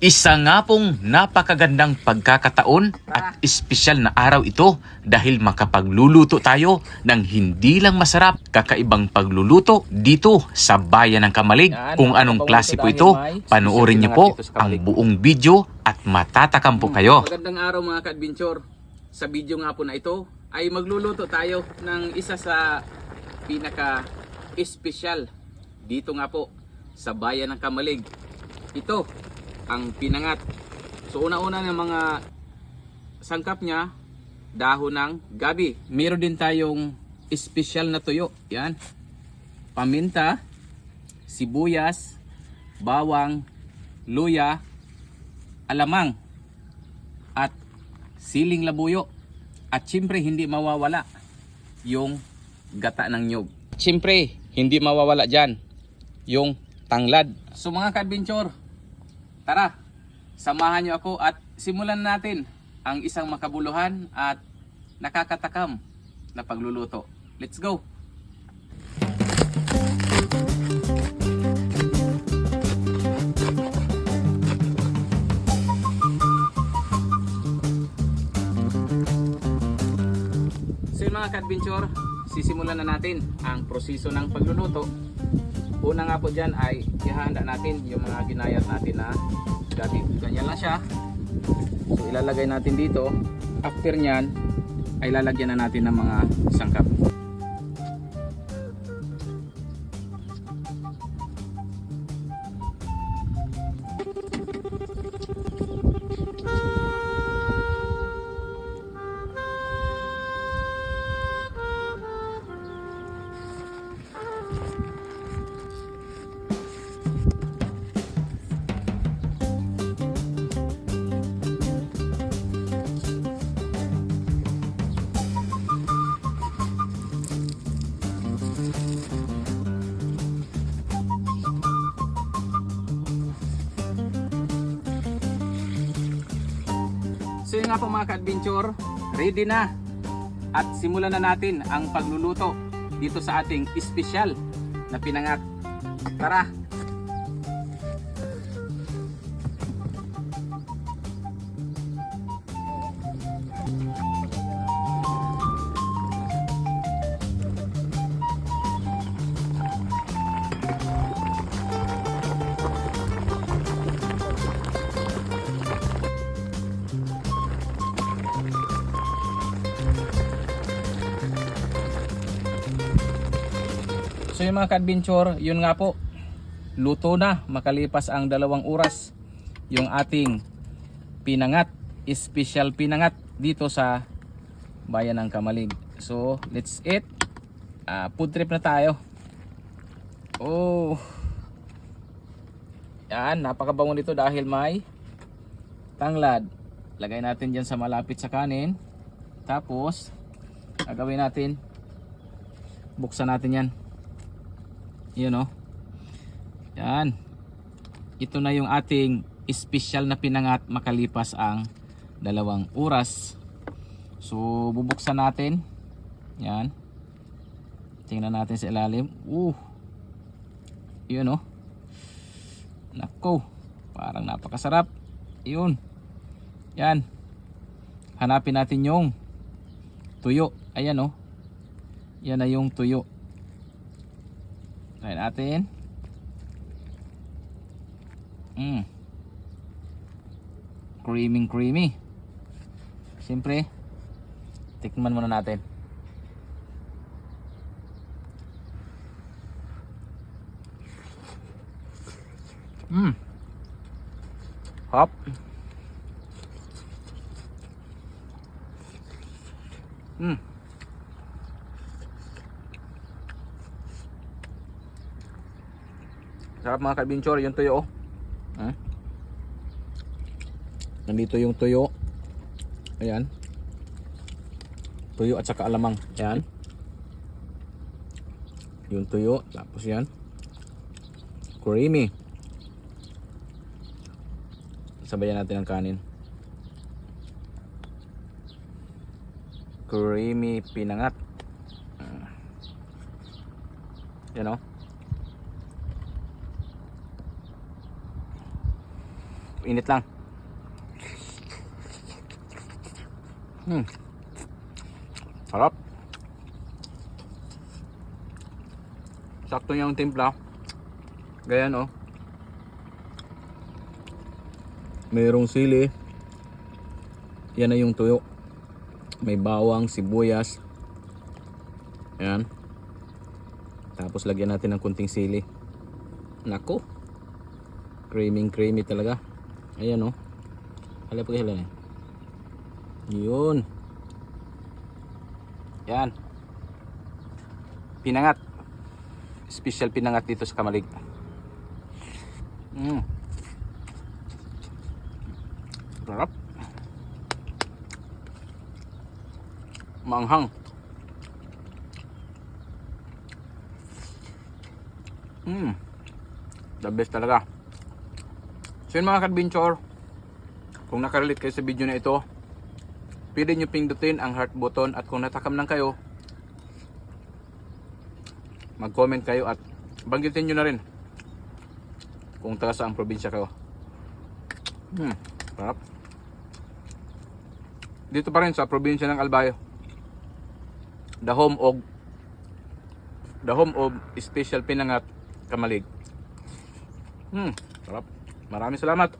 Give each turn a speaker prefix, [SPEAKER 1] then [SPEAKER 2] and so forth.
[SPEAKER 1] Isa nga pong napakagandang pagkakataon at espesyal na araw ito dahil makapagluluto tayo ng hindi lang masarap, kakaibang pagluluto dito sa bayan ng Kamalig. Kung anong klase po ito, panoorin niyo po ang buong video at matatakam po kayo.
[SPEAKER 2] Magandang araw mga ka-adventure. Sa video nga po na ito ay magluluto tayo ng isa sa pinaka-espesyal dito nga po sa bayan ng Kamalig. Ito ang pinangat. So una-una ng mga sangkap niya, dahon ng gabi. Meron din tayong espesyal na tuyo. Yan. Paminta, sibuyas, bawang, luya, alamang, at siling labuyo. At siyempre hindi mawawala yung gata ng nyug. Siyempre hindi mawawala dyan yung tanglad. So mga ka-adventure, tara, samahan nyo ako at simulan natin ang isang makabuluhan at nakakatakam na pagluluto. Let's go! So yun mga ka-adventure, sisimulan na natin ang proseso ng pagluluto. Una nga po dyan ay ihahanda natin yung mga ginayat natin na gabi. Ganyan lang siya. So ilalagay natin dito. After nyan ay lalagyan na natin ng mga sangkap. So yun nga po mga ka-adventure, ready na at simulan na natin ang pagluluto dito sa ating espesyal na pinangat. Tara! So yung mga ka-adventure, yun nga po, luto na makalipas ang 2 oras yung ating pinangat, espesyal pinangat dito sa bayan ng Kamalig. So let's eat. Food trip na tayo. Oh, yan, napakabango nito dahil may tanglad. Lagay natin dyan sa malapit sa kanin. Tapos gagawin natin, buksan natin yan. Yun o. Yan. Ito na yung ating espesyal na pinangat makalipas ang 2 oras. So bubuksan natin. Yan. Tingnan natin sa ilalim. Yun o. Nako. Parang napakasarap. Yun. Yan. Hanapin natin yung tuyo. Ayan o. Yan na yung tuyo. Try natin. Creamy. Siyempre, tikman muna natin. Hop. Sarap mga ka-adventure, yung tuyo. Nandito yung tuyo. Ayan. Tuyo at saka alamang. Ayan. Yung tuyo. Tapos yan. Creamy. Sabayan natin ang kanin. Creamy pinangat. Yan o. Init lang. Sarap. Sakto yung timpla. Ganyan oh. Mayroong sili. Yan na yung tuyo. May bawang, sibuyas. Ayan. Tapos lagyan natin ng kunting sili. Nako. Creamy talaga. Ayan oh. Halip ko sila. Yun. Yan. Pinangat. Special pinangat dito sa Kamalig. Sarap. Maanghang. The best talaga. So yun mga ka-adventure, kung nakarelate kayo sa video na ito, pwede nyo pindutin ang heart button, at kung natakam lang kayo, mag-comment kayo at banggitin nyo na rin kung taga saang probinsya kayo. Sarap. Dito pa rin sa probinsya ng Albay, the home of special pinangat Kamalig. Sarap. Maraming salamat.